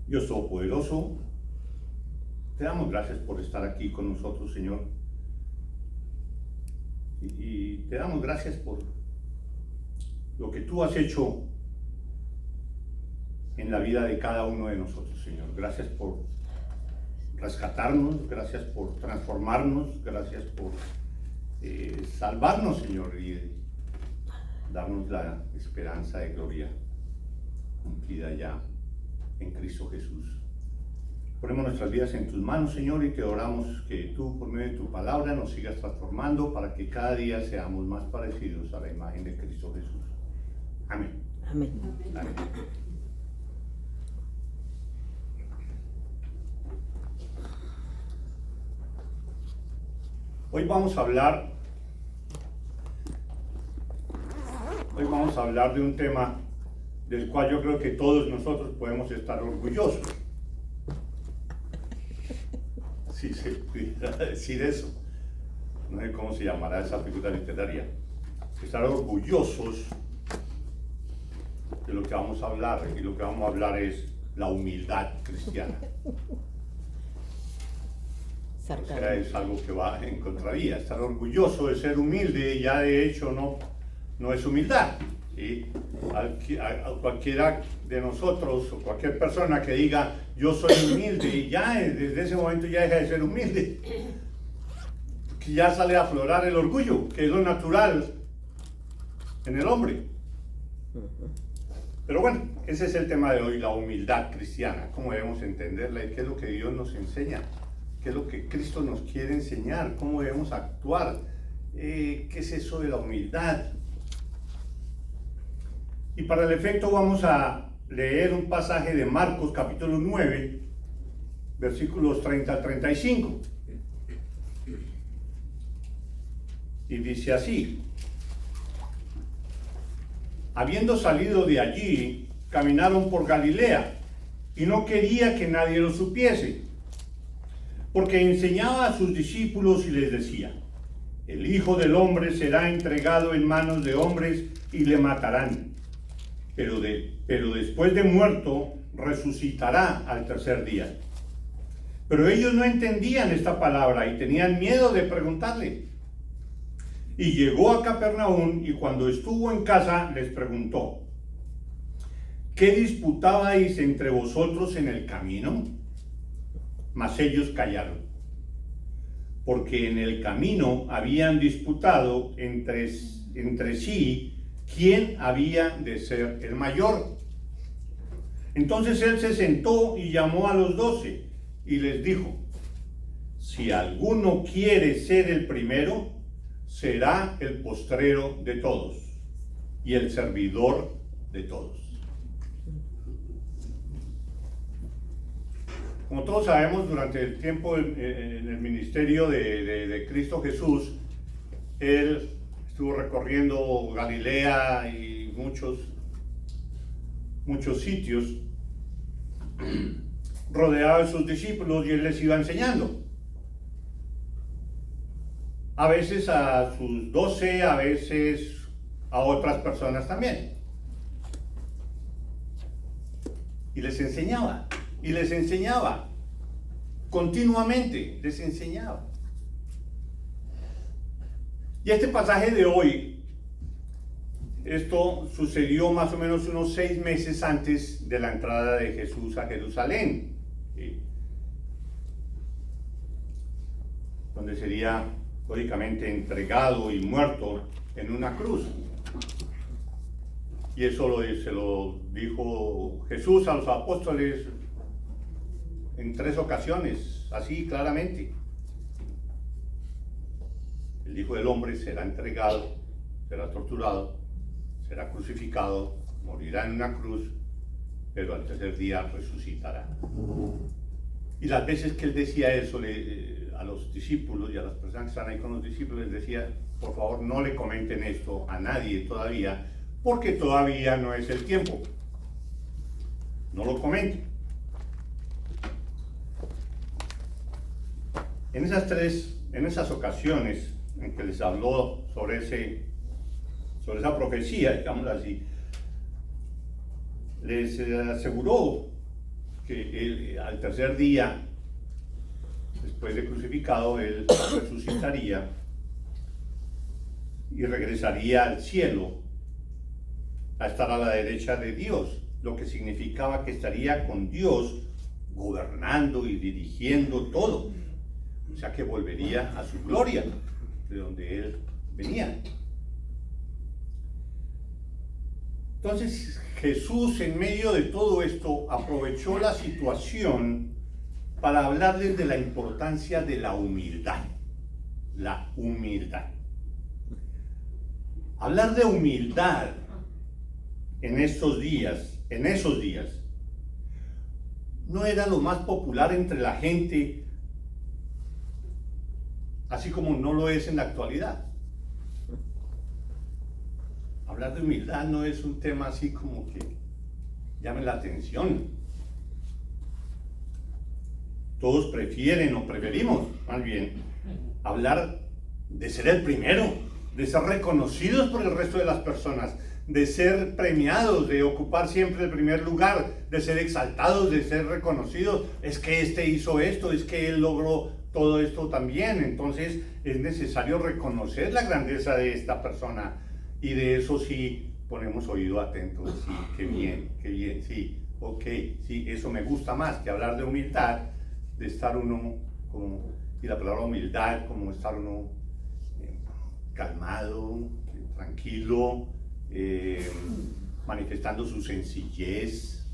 Dios Todopoderoso, te damos gracias por estar aquí con nosotros, Señor. Y te damos gracias por lo que tú has hecho en la vida de cada uno de nosotros, Señor. Gracias por rescatarnos, gracias por transformarnos, gracias por salvarnos, Señor, y darnos la esperanza de gloria cumplida ya en Cristo Jesús. Ponemos nuestras vidas en tus manos, Señor, y te oramos que tú, por medio de tu palabra, nos sigas transformando para que cada día seamos más parecidos a la imagen de Cristo Jesús. Amén. Amén. Amén. Hoy vamos a hablar de un tema del cual yo creo que todos nosotros podemos estar orgullosos. Si se pudiera decir eso, no sé cómo se llamará esa figura literaria. Estar orgullosos de lo que vamos a hablar, y lo que vamos a hablar es la humildad cristiana. O sea, es algo que va en contravía. Estar orgulloso de ser humilde ya de hecho no es humildad. ¿Sí? A cualquiera de nosotros o cualquier persona que diga yo soy humilde, y ya desde ese momento ya deja de ser humilde, que ya sale a aflorar el orgullo, que es lo natural en el hombre. Pero bueno, ese es el tema de hoy, la humildad cristiana, cómo debemos entenderla y qué es lo que Dios nos enseña, qué es lo que Cristo nos quiere enseñar, cómo debemos actuar, qué es eso de la humildad. Y para el efecto vamos a leer un pasaje de Marcos capítulo 9, versículos 30 al 35. Y dice así: habiendo salido de allí, caminaron por Galilea, y no quería que nadie lo supiese, porque enseñaba a sus discípulos y les decía: el Hijo del Hombre será entregado en manos de hombres y le matarán. Pero después de muerto resucitará al tercer día. Pero ellos no entendían esta palabra y tenían miedo de preguntarle. Y llegó a Capernaum, y cuando estuvo en casa les preguntó: ¿qué disputabais entre vosotros en el camino? Mas ellos callaron, porque en el camino habían disputado entre sí quién había de ser el mayor. Entonces él se sentó y llamó a los 12 y les dijo: si alguno quiere ser el primero, será el postrero de todos y el servidor de todos. Como todos sabemos, durante el tiempo en el ministerio de Cristo Jesús, él estuvo recorriendo Galilea y muchos sitios, rodeado de sus discípulos, y él les iba enseñando. A veces a sus 12, a veces a otras personas también. Y les enseñaba, continuamente les enseñaba. Y este pasaje de hoy, esto sucedió más o menos unos 6 meses antes de la entrada de Jesús a Jerusalén, ¿sí? Donde sería lógicamente entregado y muerto en una cruz. Y eso se lo dijo Jesús a los apóstoles en 3 ocasiones, así claramente. El Hijo del Hombre será entregado, será torturado, será crucificado, morirá en una cruz, pero al tercer día resucitará. Y las veces que él decía eso a los discípulos y a las personas que están ahí con los discípulos, les decía: por favor, no le comenten esto a nadie todavía, porque todavía no es el tiempo. No lo comenten. En esas ocasiones en que les habló sobre sobre esa profecía, digámoslo así, les aseguró que él, al tercer día, después de crucificado, él resucitaría y regresaría al cielo a estar a la derecha de Dios, lo que significaba que estaría con Dios gobernando y dirigiendo todo, o sea que volvería a su gloria, de donde él venía. Entonces Jesús, en medio de todo esto, aprovechó la situación para hablarles de la importancia de la humildad. La humildad. Hablar de humildad en esos días, no era lo más popular entre la gente, así como no lo es en la actualidad. Hablar de humildad no es un tema así como que llame la atención. Todos prefieren o preferimos, más bien, hablar de ser el primero, de ser reconocidos por el resto de las personas, de ser premiados, de ocupar siempre el primer lugar, de ser exaltados, de ser reconocidos. Es que este hizo esto, es que él logró todo esto también. Entonces es necesario reconocer la grandeza de esta persona, y de eso sí ponemos oído atento. Sí, qué bien, sí, ok, sí, eso me gusta más que hablar de humildad, de estar uno como, y la palabra humildad, como estar uno calmado, tranquilo, manifestando su sencillez.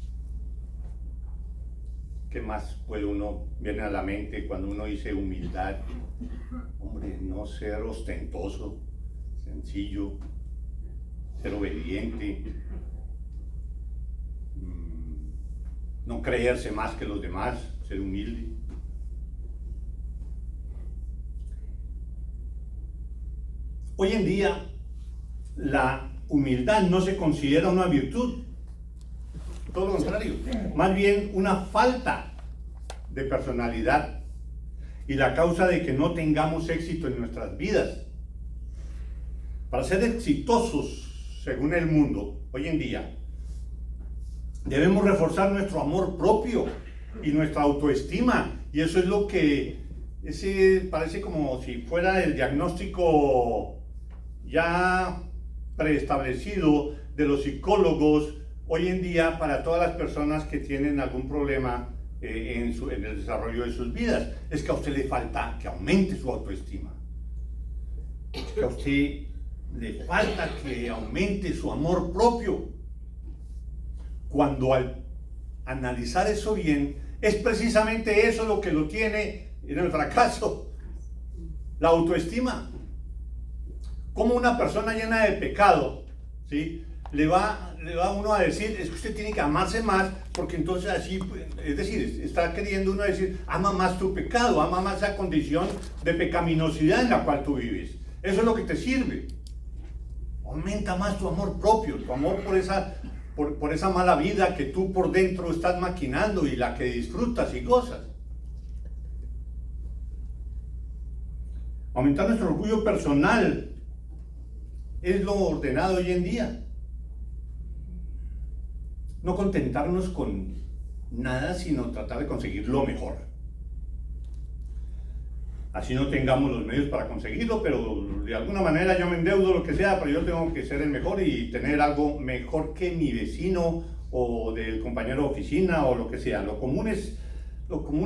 ¿Qué más puede uno, viene a la mente cuando uno dice humildad? Hombre, no ser ostentoso, sencillo, ser obediente, no creerse más que los demás, ser humilde. Hoy en día, la humildad no se considera una virtud, todo lo contrario, más bien una falta de personalidad y la causa de que no tengamos éxito en nuestras vidas. Para ser exitosos, según el mundo, hoy en día, debemos reforzar nuestro amor propio y nuestra autoestima, y eso es lo que parece como si fuera el diagnóstico ya preestablecido de los psicólogos hoy en día para todas las personas que tienen algún problema en el desarrollo de sus vidas. Es que a usted le falta que aumente su autoestima, que a usted le falta que aumente su amor propio, cuando al analizar eso bien, es precisamente eso lo que lo tiene en el fracaso, la autoestima. Como una persona llena de pecado, ¿sí?, le va uno a decir, es que usted tiene que amarse más, porque entonces así, es decir, está queriendo uno decir, ama más tu pecado, ama más esa condición de pecaminosidad en la cual tú vives. Eso es lo que te sirve. Aumenta más tu amor propio, tu amor por esa mala vida que tú por dentro estás maquinando y la que disfrutas y gozas. Aumentar nuestro orgullo personal es lo ordenado hoy en día. No contentarnos con nada, sino tratar de conseguir lo mejor. Así no tengamos los medios para conseguirlo, pero de alguna manera yo me endeudo, lo que sea, pero yo tengo que ser el mejor y tener algo mejor que mi vecino o del compañero de oficina o lo que sea. Lo común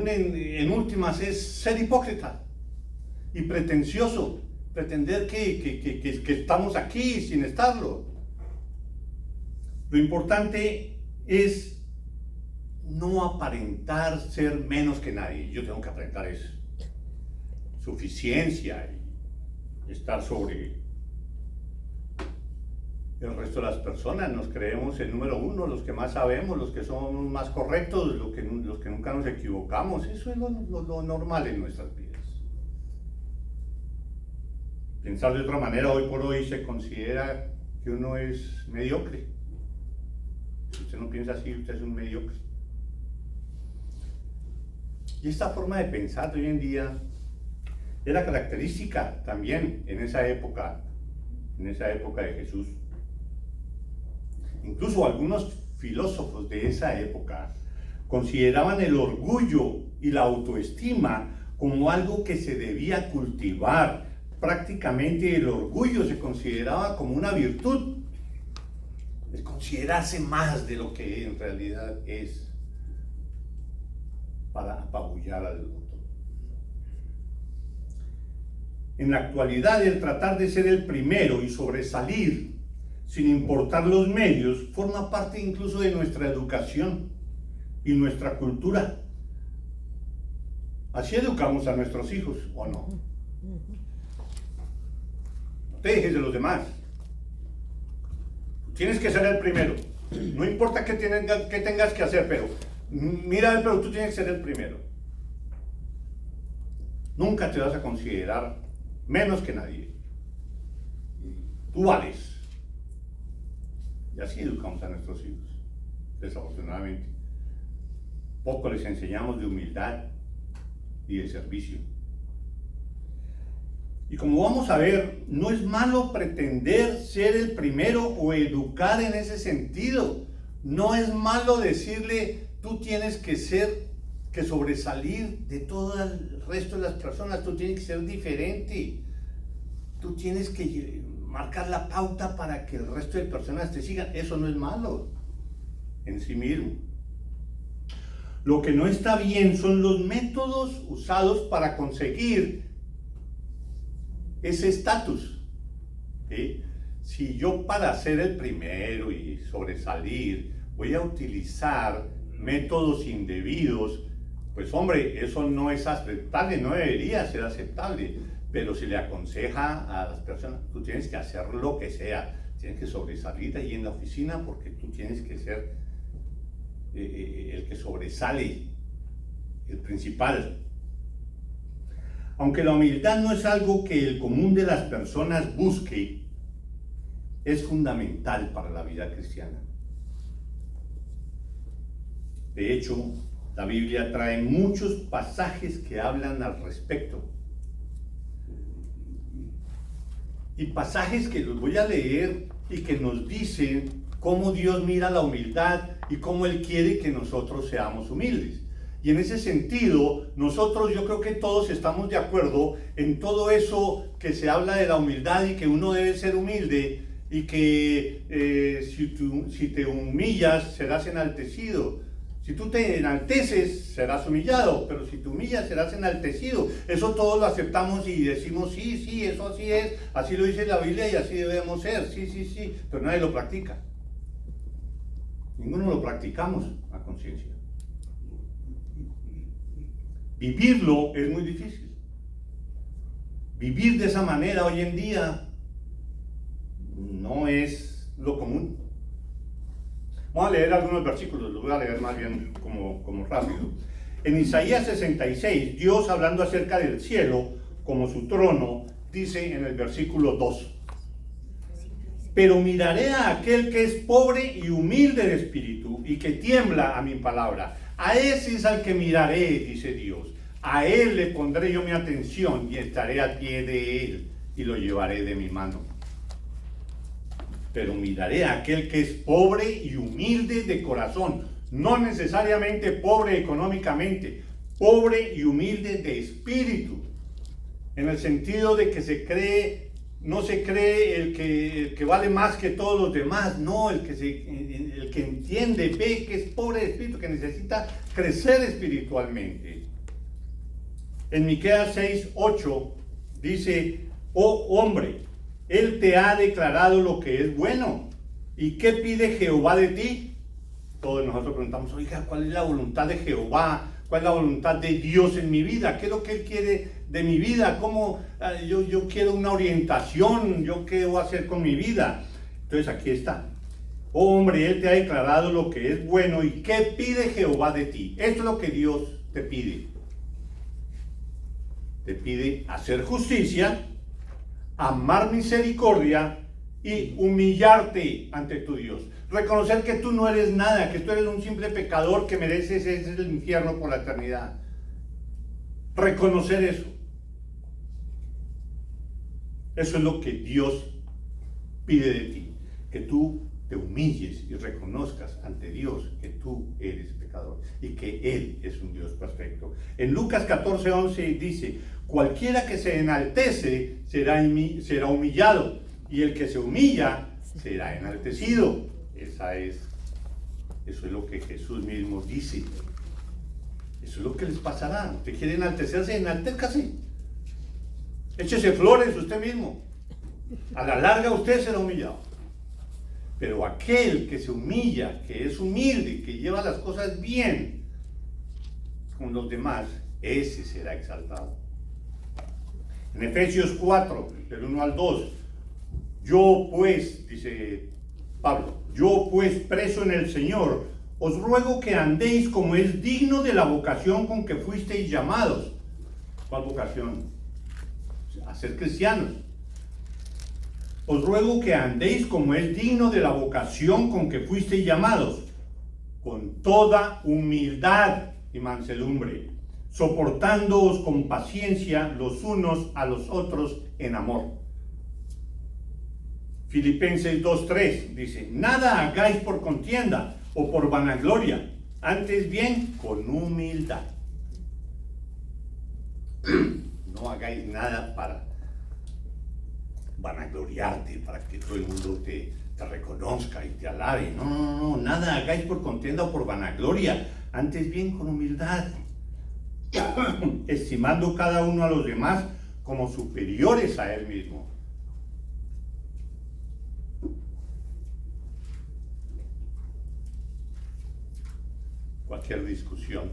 en últimas es ser hipócrita y pretencioso, pretender que estamos aquí sin estarlo. Lo importante es no aparentar ser menos que nadie. Yo tengo que aparentar eso. Suficiencia y estar sobre el resto de las personas. Nos creemos el número uno, los que más sabemos, los que son más correctos, los que nunca nos equivocamos. Eso es lo normal en nuestras vidas. Pensar de otra manera, hoy por hoy se considera que uno es mediocre. Si usted no piensa así, usted es un mediocre. Y esta forma de pensar de hoy en día era característica también en esa época en esa época de Jesús. Incluso algunos filósofos de esa época consideraban el orgullo y la autoestima como algo que se debía cultivar. Prácticamente el orgullo se consideraba como una virtud, el considerarse más de lo que en realidad es, para apabullar al otro. En la actualidad, el tratar de ser el primero y sobresalir sin importar los medios forma parte incluso de nuestra educación y nuestra cultura. Así educamos a nuestros hijos, ¿o no? No te dejes de los demás. Tienes que ser el primero. No importa qué tengas que hacer, pero mira, pero tú tienes que ser el primero. Nunca te vas a considerar menos que nadie. Tú vales. Y así educamos a nuestros hijos, desafortunadamente. Poco les enseñamos de humildad y de servicio. Y como vamos a ver, no es malo pretender ser el primero o educar en ese sentido. No es malo decirle, tú tienes que sobresalir de todo el resto de las personas, tú tienes que ser diferente, tú tienes que marcar la pauta para que el resto de personas te sigan. Eso no es malo en sí mismo. Lo que no está bien son los métodos usados para conseguir ese estatus. ¿Sí? Si yo, para ser el primero y sobresalir, voy a utilizar métodos indebidos, pues hombre, eso no es aceptable, no debería ser aceptable. Pero se le aconseja a las personas, tú tienes que hacer lo que sea, tienes que sobresalir de ahí en la oficina porque tú tienes que ser el que sobresale, el principal. Aunque la humildad no es algo que el común de las personas busque, es fundamental para la vida cristiana. De hecho, la Biblia trae muchos pasajes que hablan al respecto. Y pasajes que los voy a leer y que nos dicen cómo Dios mira la humildad y cómo Él quiere que nosotros seamos humildes. Y en ese sentido, nosotros, yo creo que todos estamos de acuerdo en todo eso que se habla de la humildad y que uno debe ser humilde y que si te humillas serás enaltecido. Si tú te enalteces, serás humillado, pero si te humillas, serás enaltecido. Eso todos lo aceptamos y decimos, sí, eso así es, así lo dice la Biblia y así debemos ser, sí, pero nadie lo practica. Ninguno lo practicamos a conciencia. Vivirlo es muy difícil. Vivir de esa manera hoy en día no es lo común. Vamos a leer algunos versículos, los voy a leer más bien como rápido. En Isaías 66, Dios, hablando acerca del cielo como su trono, dice en el versículo 2: pero miraré a aquel que es pobre y humilde de espíritu y que tiembla a mi palabra. A ese es al que miraré, dice Dios. A él le pondré yo mi atención y estaré al pie de él y lo llevaré de mi mano. Pero miraré a aquel que es pobre y humilde de corazón, no necesariamente pobre económicamente, pobre y humilde de espíritu, en el sentido de que no se cree el que vale más que todos los demás, no, el que entiende, ve que es pobre de espíritu, que necesita crecer espiritualmente. En Miqueas 6:8 dice: oh hombre, Él te ha declarado lo que es bueno. ¿Y qué pide Jehová de ti? Todos nosotros preguntamos, oiga, ¿cuál es la voluntad de Jehová? ¿Cuál es la voluntad de Dios en mi vida? ¿Qué es lo que Él quiere de mi vida? ¿Cómo yo quiero una orientación? ¿Yo qué voy a hacer con mi vida? Entonces aquí está. Oh hombre, Él te ha declarado lo que es bueno. ¿Y qué pide Jehová de ti? Esto es lo que Dios te pide. Te pide hacer justicia, amar misericordia y humillarte ante tu Dios. Reconocer que tú no eres nada, que tú eres un simple pecador que mereces el infierno por la eternidad. Reconocer eso. Eso es lo que Dios pide de ti que tú te humilles y reconozcas ante Dios que tú eres pecador y que Él es un Dios perfecto. En Lucas 14:11 dice: cualquiera que se enaltece será humillado, y el que se humilla será enaltecido. Eso es lo que Jesús mismo dice. Eso es lo que les pasará. Usted quiere enaltecerse, enaltézcase. Échese flores usted mismo. A la larga usted será humillado. Pero aquel que se humilla, que es humilde, que lleva las cosas bien con los demás, ese será exaltado. En Efesios 4, del 1 al 2, yo pues, dice Pablo, yo pues preso en el Señor, os ruego que andéis como es digno de la vocación con que fuisteis llamados. ¿Cuál vocación? A ser cristianos. Os ruego que andéis como es digno de la vocación con que fuisteis llamados, con toda humildad y mansedumbre, soportándoos con paciencia los unos a los otros en amor. Filipenses 2:3 dice: nada hagáis por contienda o por vanagloria, antes bien con humildad. No hagáis nada para vanagloriarte, para que todo el mundo te reconozca y te alabe. No, nada hagáis por contienda o por vanagloria, antes bien con humildad, estimando cada uno a los demás como superiores a él mismo. Cualquier discusión,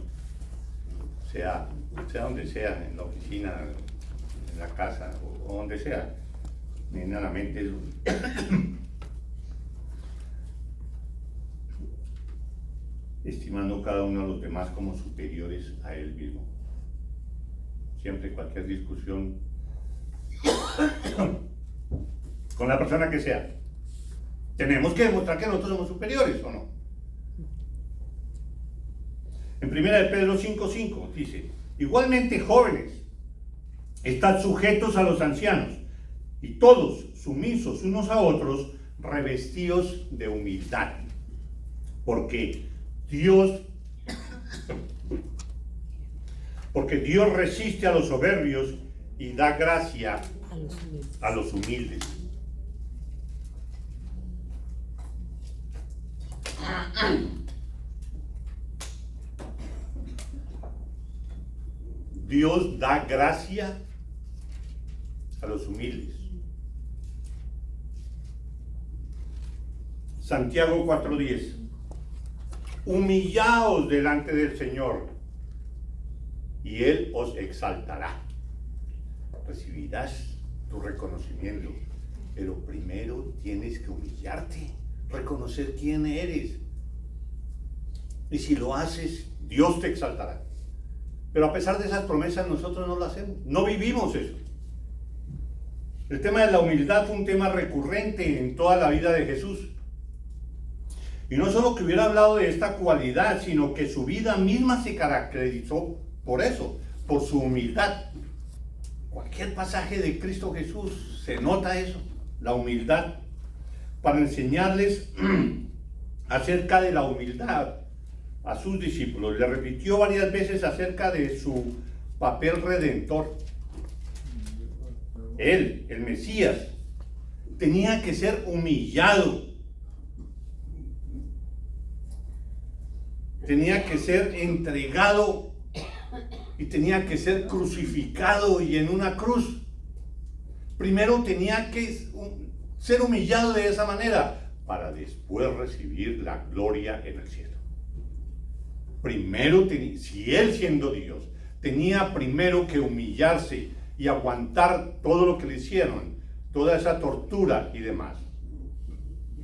sea donde sea, en la oficina, en la casa o donde sea, me viene a la mente eso. Estimando cada uno a los demás como superiores a él mismo. Siempre cualquier discusión con la persona que sea, tenemos que demostrar que nosotros somos superiores, ¿o no? En 1 Pedro 5:5 dice: igualmente jóvenes, estad sujetos a los ancianos, y todos sumisos unos a otros, revestidos de humildad, porque Dios resiste a los soberbios y da gracia a los humildes. Dios da gracia a los humildes. Santiago 4:10: humillaos delante del Señor y Él os exaltará. Recibirás tu reconocimiento, pero primero tienes que humillarte, reconocer quién eres. Y si lo haces, Dios te exaltará. Pero a pesar de esas promesas, nosotros no lo hacemos, no vivimos eso. El tema de la humildad fue un tema recurrente en toda la vida de Jesús. Y no solo que hubiera hablado de esta cualidad, sino que su vida misma se caracterizó por eso, por su humildad. Cualquier pasaje de Cristo Jesús se nota eso, la humildad, para enseñarles acerca de la humildad a sus discípulos. Le repitió varias veces acerca de su papel redentor. Él, el Mesías, tenía que ser humillado, tenía que ser entregado y tenía que ser crucificado y en una cruz. Primero tenía que ser humillado de esa manera para después recibir la gloria en el cielo. Primero, si él siendo Dios, tenía primero que humillarse y aguantar todo lo que le hicieron, toda esa tortura y demás.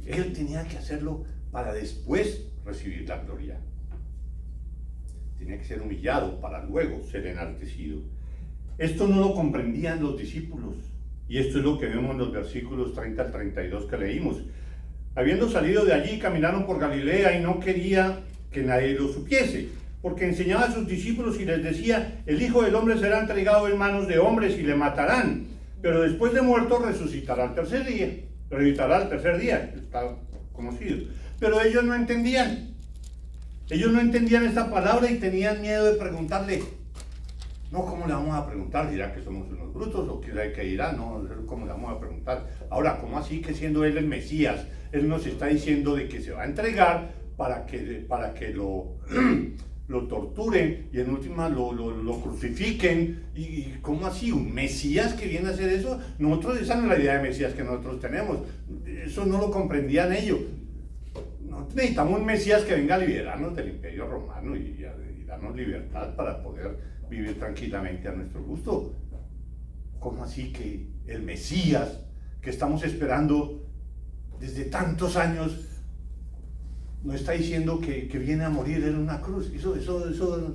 Él tenía que hacerlo para después recibir la gloria. Tenía que ser humillado para luego ser enaltecido. Esto no lo comprendían los discípulos, y esto es lo que vemos en los versículos 30 al 32 que leímos. Habiendo salido de allí, caminaron por Galilea y no quería que nadie lo supiese, porque enseñaba a sus discípulos y les decía: el Hijo del Hombre será entregado en manos de hombres y le matarán, pero después de muerto resucitará al tercer día. resucitará al tercer día, está conocido. Pero ellos no entendían. Ellos no entendían esta palabra y tenían miedo de preguntarle. No, ¿cómo le vamos a preguntar? ¿Dirá que somos unos brutos o qué dirá? No, ¿cómo le vamos a preguntar? Ahora, ¿cómo así que siendo él el Mesías, él nos está diciendo de que se va a entregar para que lo torturen y en última lo crucifiquen? ¿Y cómo así? ¿Un Mesías que viene a hacer eso? Nosotros, esa no es la idea de Mesías que nosotros tenemos. Eso no lo comprendían ellos. Nosotros necesitamos un Mesías que venga a liberarnos del Imperio Romano y darnos libertad para poder vivir tranquilamente a nuestro gusto. ¿Cómo así que el Mesías que estamos esperando desde tantos años nos está diciendo que viene a morir en una cruz? Eso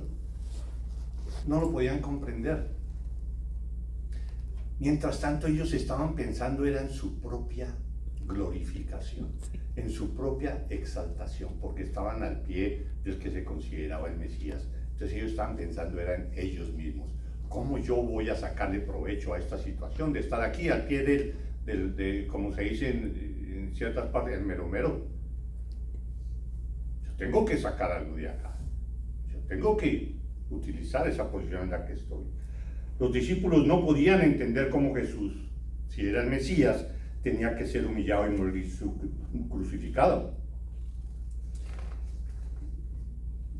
no lo podían comprender. Mientras tanto ellos estaban pensando era en su propia glorificación, en su propia exaltación, porque estaban al pie del que se consideraba el Mesías. Entonces ellos estaban pensando era en ellos mismos. ¿Cómo yo voy a sacarle provecho a esta situación de estar aquí al pie de como se dice en ciertas partes, el mero mero? Yo tengo que sacar algo de acá. Yo tengo que utilizar esa posición en la que estoy. Los discípulos no podían entender cómo Jesús, si era el Mesías, tenía que ser humillado y morir crucificado.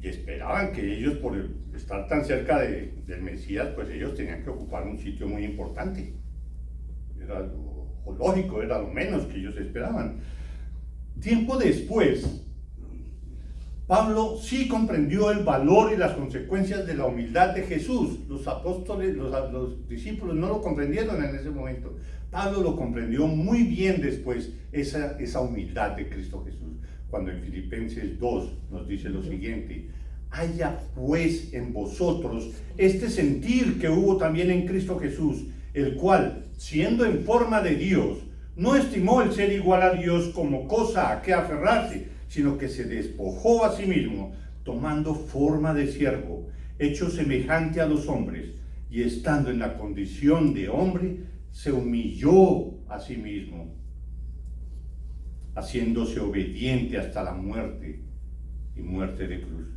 Y esperaban que ellos, por estar tan cerca del Mesías, pues ellos tenían que ocupar un sitio muy importante. Era lo lógico, era lo menos que ellos esperaban. Tiempo después, Pablo sí comprendió el valor y las consecuencias de la humildad de Jesús. Los apóstoles, los discípulos no lo comprendieron en ese momento. Pablo lo comprendió muy bien después, esa humildad de Cristo Jesús. Cuando en Filipenses 2 nos dice lo siguiente: haya pues en vosotros este sentir que hubo también en Cristo Jesús, el cual, siendo en forma de Dios, no estimó el ser igual a Dios como cosa a que aferrarse, sino que se despojó a sí mismo, tomando forma de siervo, hecho semejante a los hombres, y estando en la condición de hombre, se humilló a sí mismo, haciéndose obediente hasta la muerte y muerte de cruz.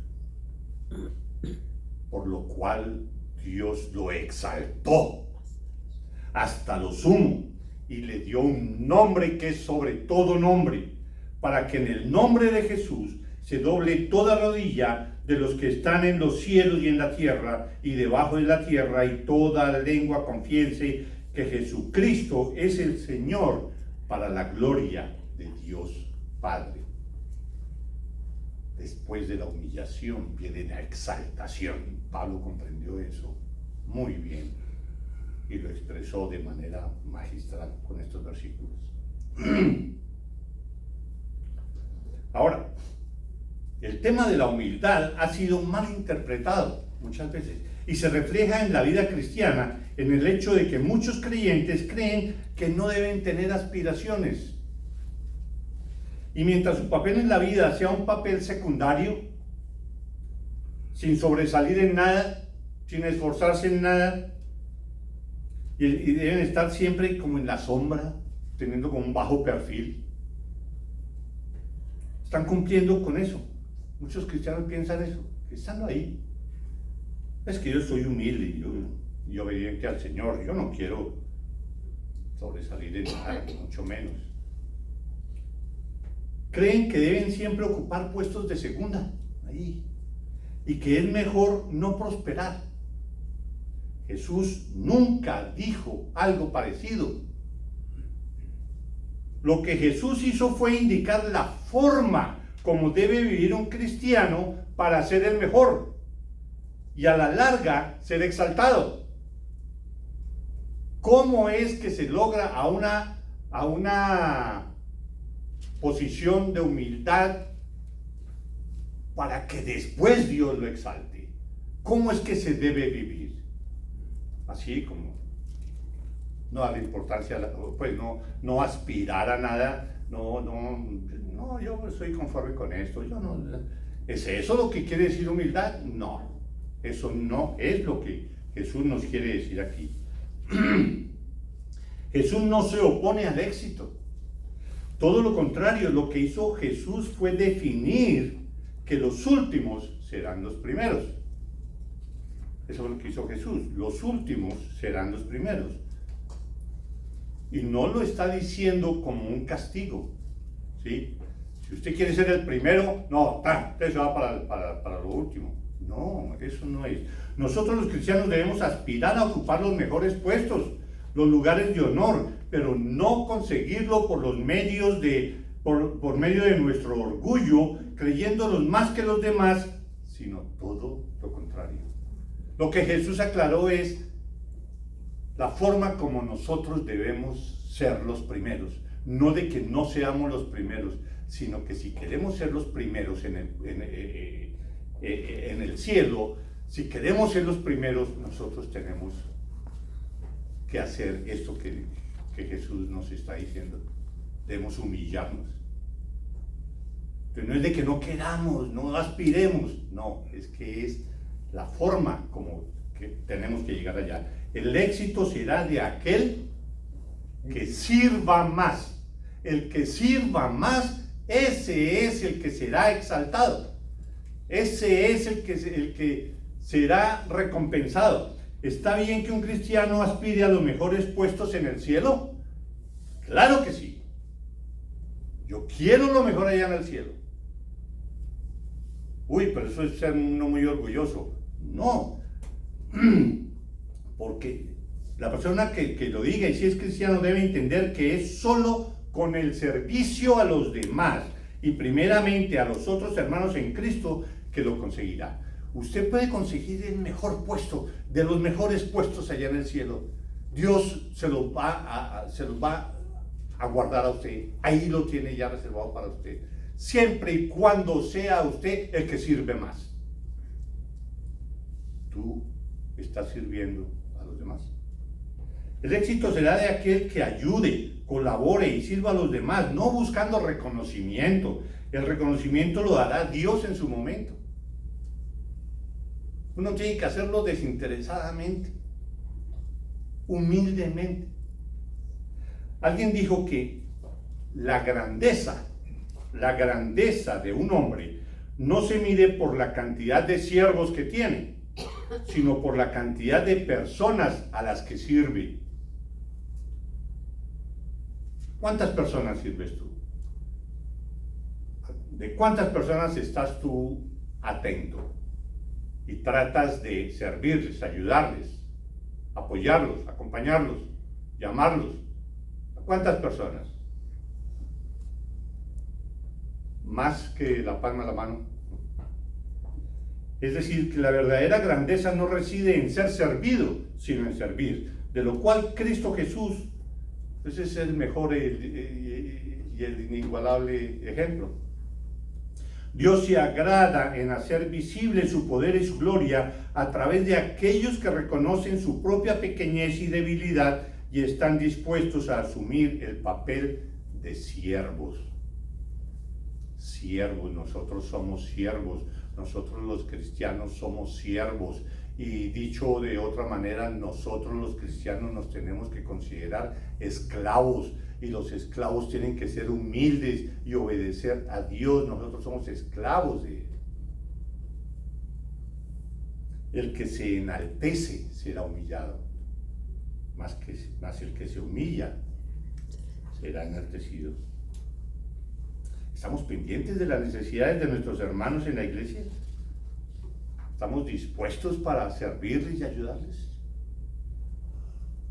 Por lo cual Dios lo exaltó hasta lo sumo y le dio un nombre que es sobre todo nombre, para que en el nombre de Jesús se doble toda rodilla de los que están en los cielos y en la tierra y debajo de la tierra, y toda lengua confiese que Jesucristo es el Señor, para la gloria de Dios Padre. Después de la humillación viene la exaltación. Pablo comprendió eso muy bien y lo expresó de manera magistral con estos versículos. Ahora, el tema de la humildad ha sido mal interpretado muchas veces y se refleja en la vida cristiana en el hecho de que muchos creyentes creen que no deben tener aspiraciones. Y mientras su papel en la vida sea un papel secundario, sin sobresalir en nada, sin esforzarse en nada, y deben estar siempre como en la sombra, teniendo como un bajo perfil, están cumpliendo con eso. Muchos cristianos piensan eso, que estando ahí. Es que yo soy humilde y obediente al Señor, yo no quiero sobresalir en nada, mucho menos. Creen que deben siempre ocupar puestos de segunda, ahí, y que es mejor no prosperar. Jesús nunca dijo algo parecido. Lo que Jesús hizo fue indicar la forma como debe vivir un cristiano para ser el mejor y a la larga ser exaltado. ¿Cómo es que se logra a una posición de humildad para que después Dios lo exalte? ¿Cómo es que se debe vivir? Así como no darle importancia, pues no aspirar a nada, no, yo estoy conforme con esto, yo no. ¿Es eso lo que quiere decir humildad? No, eso no es lo que Jesús nos quiere decir aquí. Jesús no se opone al éxito, Todo lo contrario, lo que hizo Jesús fue definir que los últimos serán los primeros. Eso es lo que hizo Jesús. Los últimos serán los primeros. Y no lo está diciendo como un castigo, ¿sí? Si usted quiere ser el primero, no, usted se va para lo último. No, eso no es. Nosotros los cristianos debemos aspirar a ocupar los mejores puestos, los lugares de honor, pero no conseguirlo por los medios por medio de nuestro orgullo, creyéndolos más que los demás, sino todo lo contrario. Lo que Jesús aclaró es la forma como nosotros debemos ser los primeros, no de que no seamos los primeros, sino que si queremos ser los primeros en el cielo, si queremos ser los primeros, nosotros tenemos que hacer esto que Jesús nos está diciendo. Debemos humillarnos. Entonces no es de que no queramos, no aspiremos, no, es que es la forma como que tenemos que llegar allá. El éxito será de aquel que sirva más. El que sirva más, ese es el que será exaltado. Ese es el que será recompensado. ¿Está bien que un cristiano aspire a los mejores puestos en el cielo? Claro que sí. Yo quiero lo mejor allá en el cielo. Uy, pero eso es ser uno muy orgulloso. No. Porque la persona que lo diga y si es cristiano debe entender que es solo con el servicio a los demás y primeramente a los otros hermanos en Cristo que lo conseguirá. Usted puede conseguir el mejor puesto, de los mejores puestos allá en el cielo. Dios se los va a guardar a usted. Ahí lo tiene ya reservado para usted. Siempre y cuando sea usted el que sirve más. Tú estás sirviendo a los demás. El éxito será de aquel que ayude, colabore y sirva a los demás, no buscando reconocimiento. El reconocimiento lo dará Dios en su momento. Uno tiene que hacerlo desinteresadamente, humildemente. Alguien dijo que la grandeza de un hombre no se mide por la cantidad de siervos que tiene, sino por la cantidad de personas a las que sirve. ¿Cuántas personas sirves tú? ¿De cuántas personas estás tú atento? Y tratas de servirles, ayudarles, apoyarlos, acompañarlos, llamarlos. ¿A cuántas personas? Más que la palma de la mano. Es decir, que la verdadera grandeza no reside en ser servido, sino en servir. De lo cual Cristo Jesús, ese es el mejor y el inigualable ejemplo. Dios se agrada en hacer visible su poder y su gloria a través de aquellos que reconocen su propia pequeñez y debilidad y están dispuestos a asumir el papel de siervos. Siervos, nosotros somos siervos, nosotros los cristianos somos siervos. Y dicho de otra manera, nosotros los cristianos nos tenemos que considerar esclavos. Y los esclavos tienen que ser humildes y obedecer a Dios. Nosotros somos esclavos de Él. El que se enaltece será humillado, más el que se humilla será enaltecido. ¿Estamos pendientes de las necesidades de nuestros hermanos en la iglesia? ¿Estamos dispuestos para servirles y ayudarles?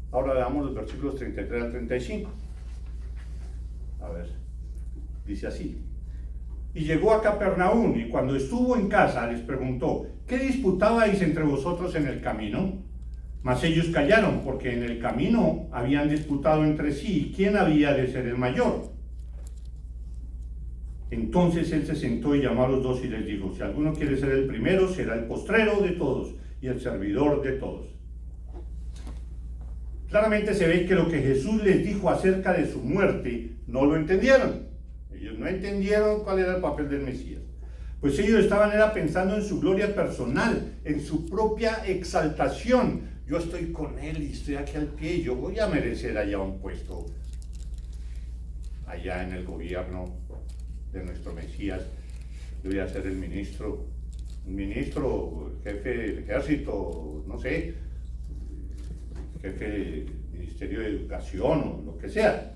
Ahora veamos los versículos 33 al 35. A ver, dice así. Y llegó a Capernaum, y cuando estuvo en casa les preguntó: ¿qué disputabais entre vosotros en el camino? Mas ellos callaron, porque en el camino habían disputado entre sí quién había de ser el mayor. Entonces él se sentó y llamó a los dos y les dijo: si alguno quiere ser el primero, será el postrero de todos y el servidor de todos. Claramente se ve que lo que Jesús les dijo acerca de su muerte no lo entendieron. Ellos no entendieron cuál era el papel del Mesías. Pues ellos estaban pensando en su gloria personal, en su propia exaltación. Yo estoy con él y estoy aquí al pie, yo voy a merecer allá un puesto. allá en el gobierno de nuestro Mesías. Yo voy a ser el ministro, jefe del ejército, no sé, jefe del Ministerio de Educación o lo que sea.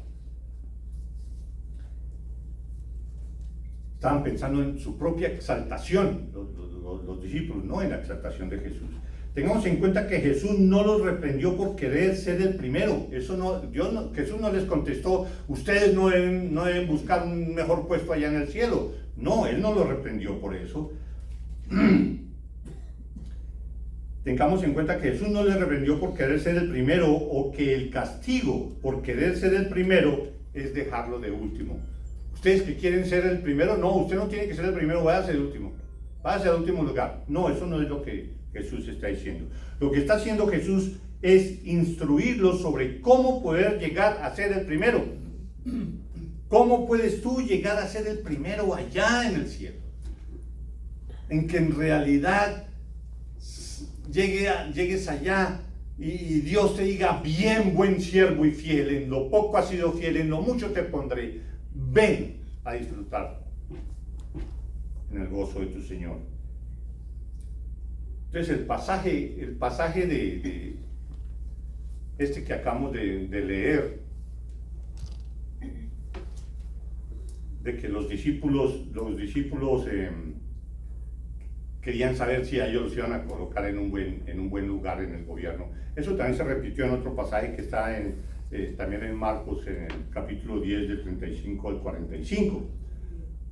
Estaban pensando en su propia exaltación, los discípulos, no en la exaltación de Jesús. Tengamos en cuenta que Jesús no los reprendió por querer ser el primero. Jesús no les contestó, ustedes no deben buscar un mejor puesto allá en el cielo. No, Él no los reprendió por eso. Tengamos en cuenta que Jesús no les reprendió por querer ser el primero, o que el castigo por querer ser el primero es dejarlo de último. Ustedes que quieren ser el primero, no, usted no tiene que ser el primero, vaya a ser el último. Vaya al último lugar. No, eso no es lo que Jesús está diciendo. Lo que está haciendo Jesús es instruirlos sobre cómo poder llegar a ser el primero. ¿Cómo puedes tú llegar a ser el primero allá en el cielo? En que en realidad llegues allá y Dios te diga, bien, buen siervo y fiel, en lo poco has sido fiel, en lo mucho te pondré. Ven a disfrutar en el gozo de tu Señor. Entonces el pasaje de este que acabamos de leer, de que los discípulos querían saber si a ellos los iban a colocar en un buen lugar en el gobierno. Eso también se repitió en otro pasaje que está también en Marcos, en el capítulo 10, del 35 al 45.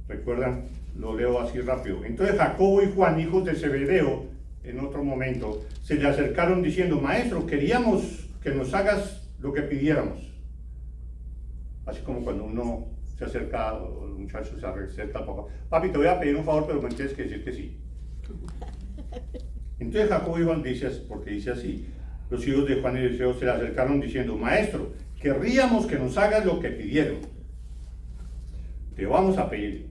¿Recuerdan? Lo leo así rápido. Entonces Jacobo y Juan, hijos de Zebedeo, en otro momento, se le acercaron diciendo, Maestro, queríamos que nos hagas lo que pidiéramos. Así como cuando uno se acerca, el muchacho se acerca al papá. Papi, te voy a pedir un favor, pero me tienes que decir que sí. Entonces Jacobo y Juan porque dice así, los hijos de Juan y de Zebedeo se le acercaron diciendo, Maestro, querríamos que nos hagas lo que pidieron. Te vamos a pedir.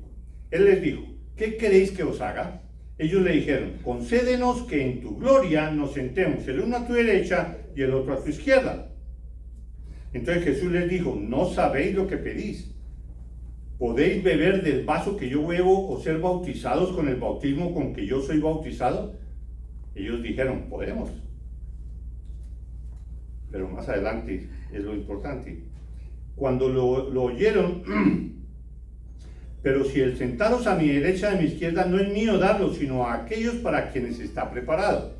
Él les dijo, ¿qué queréis que os haga? Ellos le dijeron, concédenos que en tu gloria nos sentemos, el uno a tu derecha y el otro a tu izquierda. Entonces Jesús les dijo, no sabéis lo que pedís. ¿Podéis beber del vaso que yo bebo o ser bautizados con el bautismo con que yo soy bautizado? Ellos dijeron, podemos. Pero más adelante es lo importante. Cuando lo oyeron, pero si el sentaros a mi derecha y a mi izquierda no es mío darlo, sino a aquellos para quienes está preparado.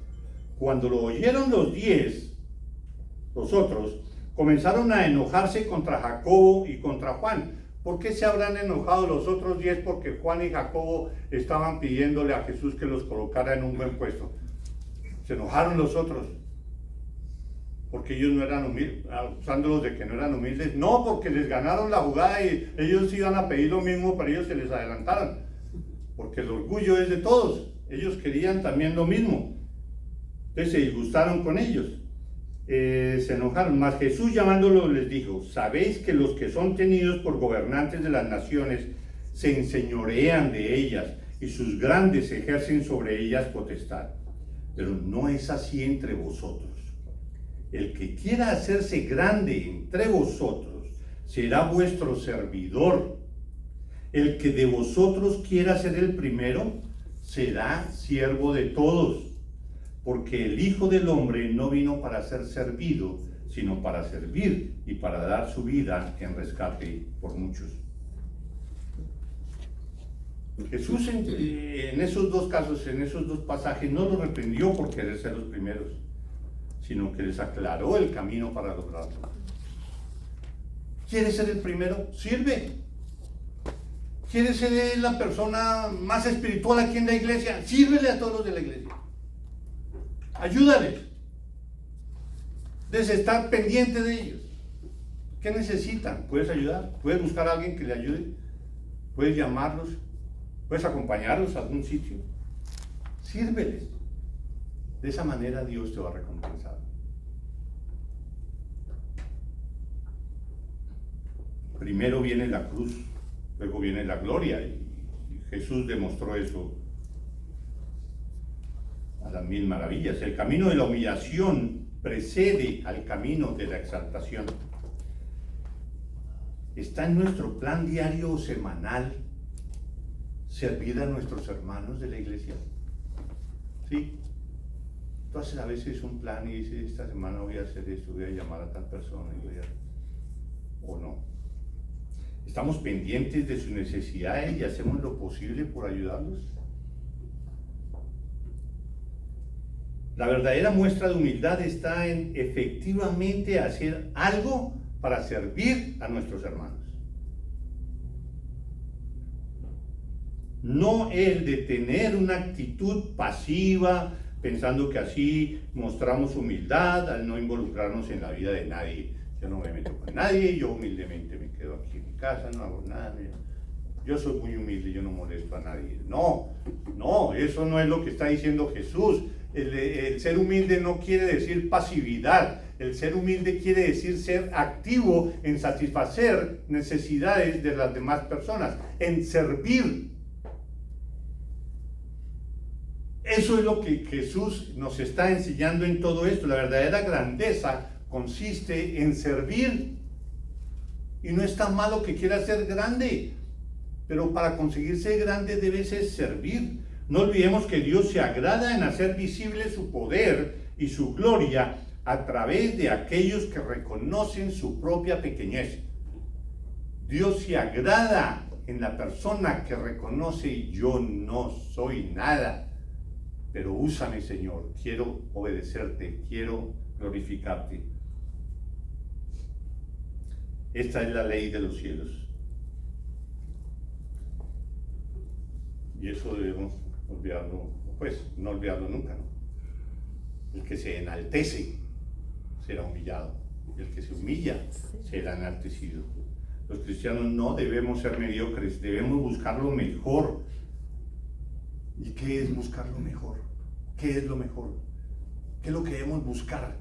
Cuando lo oyeron los otros, comenzaron a enojarse contra Jacobo y contra Juan. ¿Por qué se habrán enojado los otros 10? Porque Juan y Jacobo estaban pidiéndole a Jesús que los colocara en un buen puesto. Se enojaron los otros porque ellos no eran humildes, acusándolos de que no eran humildes. No, porque les ganaron la jugada y ellos iban a pedir lo mismo, pero ellos se les adelantaron. Porque el orgullo es de todos. Ellos querían también lo mismo. Entonces se disgustaron con ellos. Se enojaron. Mas Jesús llamándolos les dijo, ¿sabéis que los que son tenidos por gobernantes de las naciones se enseñorean de ellas y sus grandes ejercen sobre ellas potestad? Pero no es así entre vosotros. El que quiera hacerse grande entre vosotros será vuestro servidor. El que de vosotros quiera ser el primero será siervo de todos. Porque el Hijo del Hombre no vino para ser servido, sino para servir y para dar su vida en rescate por muchos. Jesús en esos dos casos, en esos dos pasajes, no los reprendió por querer ser los primeros, sino que les aclaró el camino para lograrlo. ¿Quieres ser el primero? Sirve. ¿Quieres ser la persona más espiritual aquí en la iglesia? Sírvele a todos los de la iglesia. Ayúdales. Debes estar pendiente de ellos. ¿Qué necesitan? ¿Puedes ayudar? ¿Puedes buscar a alguien que le ayude? ¿Puedes llamarlos? ¿Puedes acompañarlos a algún sitio? Sírveles. De esa manera Dios te va a recompensar. Primero viene la cruz, luego viene la gloria, y Jesús demostró eso a las mil maravillas. El camino de la humillación precede al camino de la exaltación. ¿Está en nuestro plan diario o semanal servir a nuestros hermanos de la iglesia? Sí. Tú haces a veces un plan y dices, esta semana voy a hacer esto, voy a llamar a tal persona, o no. ¿Estamos pendientes de sus necesidades y hacemos lo posible por ayudarlos? La verdadera muestra de humildad está en efectivamente hacer algo para servir a nuestros hermanos. No el de tener una actitud pasiva, pensando que así mostramos humildad al no involucrarnos en la vida de nadie. Yo no me meto con nadie, yo humildemente me quedo aquí en mi casa, no hago nada. Yo soy muy humilde, yo no molesto a nadie. No, eso no es lo que está diciendo Jesús. El ser humilde no quiere decir pasividad. El ser humilde quiere decir ser activo en satisfacer necesidades de las demás personas, en servir. Eso es lo que Jesús nos está enseñando en todo esto. La verdadera grandeza consiste en servir. Y no está malo que quiera ser grande, pero para conseguir ser grande debe ser servir. No olvidemos que Dios se agrada en hacer visible su poder y su gloria a través de aquellos que reconocen su propia pequeñez. Dios se agrada en la persona que reconoce: yo no soy nada, pero úsame, Señor, quiero obedecerte, quiero glorificarte. Esta es la ley de los cielos. Y eso debemos olvidarlo, pues no olvidarlo nunca, ¿no? El que se enaltece será humillado, y el que se humilla será enaltecido. Los cristianos no debemos ser mediocres, debemos buscar lo mejor. ¿Y qué es buscar lo mejor? ¿Qué es lo mejor? ¿Qué es lo que debemos buscar?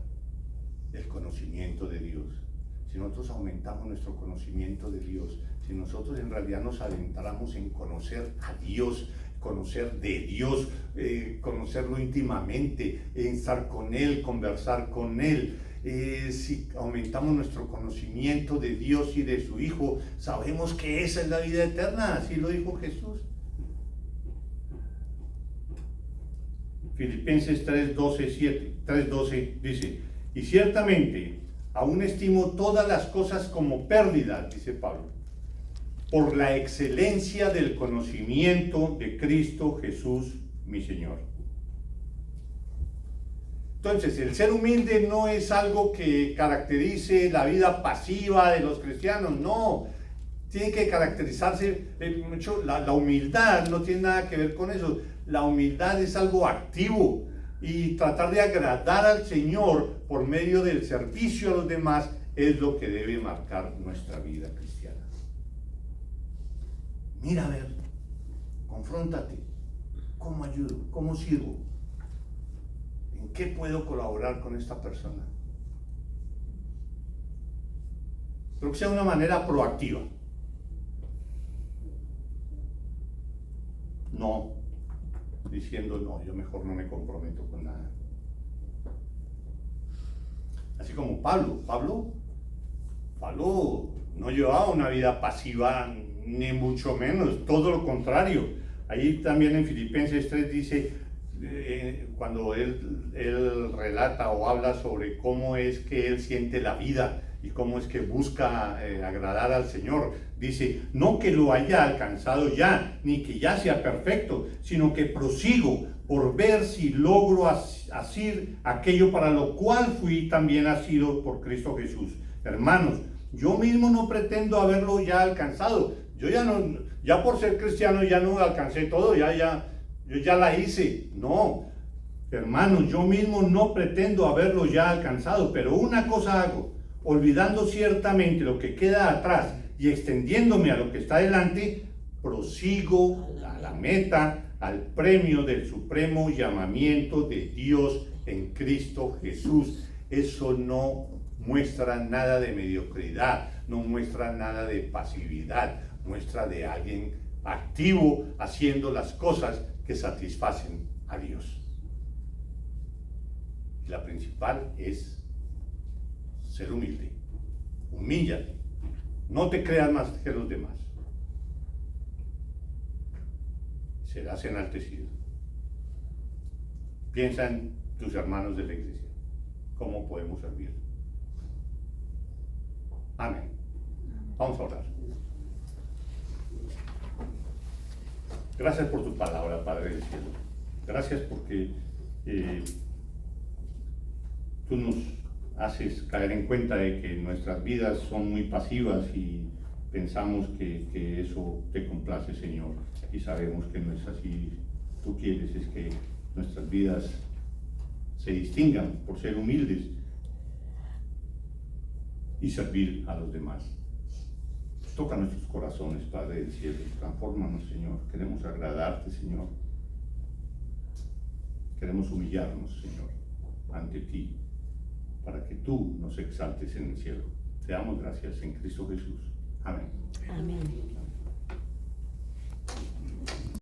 El conocimiento de Dios. Si nosotros aumentamos nuestro conocimiento de Dios, si nosotros en realidad nos adentramos en conocer a Dios, conocer de Dios, conocerlo íntimamente, estar con Él, conversar con Él, si aumentamos nuestro conocimiento de Dios y de su Hijo, sabemos que esa es la vida eterna, así lo dijo Jesús. Filipenses 3:12 dice: y ciertamente aún estimo todas las cosas como pérdida, dice Pablo, por la excelencia del conocimiento de Cristo Jesús, mi Señor. Entonces, el ser humilde no es algo que caracterice la vida pasiva de los cristianos, no. Tiene que caracterizarse mucho, la humildad no tiene nada que ver con eso. La humildad es algo activo, y tratar de agradar al Señor por medio del servicio a los demás es lo que debe marcar nuestra vida cristiana. Mira, a ver, confróntate. ¿Cómo ayudo? ¿Cómo sirvo? ¿En qué puedo colaborar con esta persona? Pero que sea de una manera proactiva. No diciendo: no, yo mejor no me comprometo con nada. Así como Pablo no llevaba una vida pasiva, ni mucho menos, todo lo contrario. Ahí también en Filipenses 3 dice, cuando él relata o habla sobre cómo es que él siente la vida y cómo es que busca agradar al Señor, dice: no que lo haya alcanzado ya, ni que ya sea perfecto, sino que prosigo por ver si logro hacer aquello para lo cual fui también asido por Cristo Jesús. Hermanos, yo mismo no pretendo haberlo ya alcanzado. Yo ya por ser cristiano ya no alcancé todo, yo ya la hice. No, hermanos, yo mismo no pretendo haberlo ya alcanzado, pero una cosa hago: olvidando ciertamente lo que queda atrás y extendiéndome a lo que está delante, prosigo a la meta, al premio del supremo llamamiento de Dios en Cristo Jesús. Eso no muestra nada de mediocridad, no muestra nada de pasividad, muestra de alguien activo haciendo las cosas que satisfacen a Dios. Y la principal es ser humilde. Humíllate No te creas más que los demás. Serás enaltecido. Piensa en tus hermanos de la iglesia. ¿Cómo podemos servir? Amén. Vamos a orar. Gracias por tu palabra, Padre del cielo. Gracias porque tú nos haces caer en cuenta de que nuestras vidas son muy pasivas y pensamos que eso te complace, Señor. Y sabemos que no es así. Tú quieres es que nuestras vidas se distingan por ser humildes y servir a los demás. Toca nuestros corazones, Padre del cielo, transfórmanos, Señor. Queremos agradarte, Señor. Queremos humillarnos, Señor, ante ti, para que tú nos exaltes en el cielo. Te damos gracias en Cristo Jesús. Amén. Amén.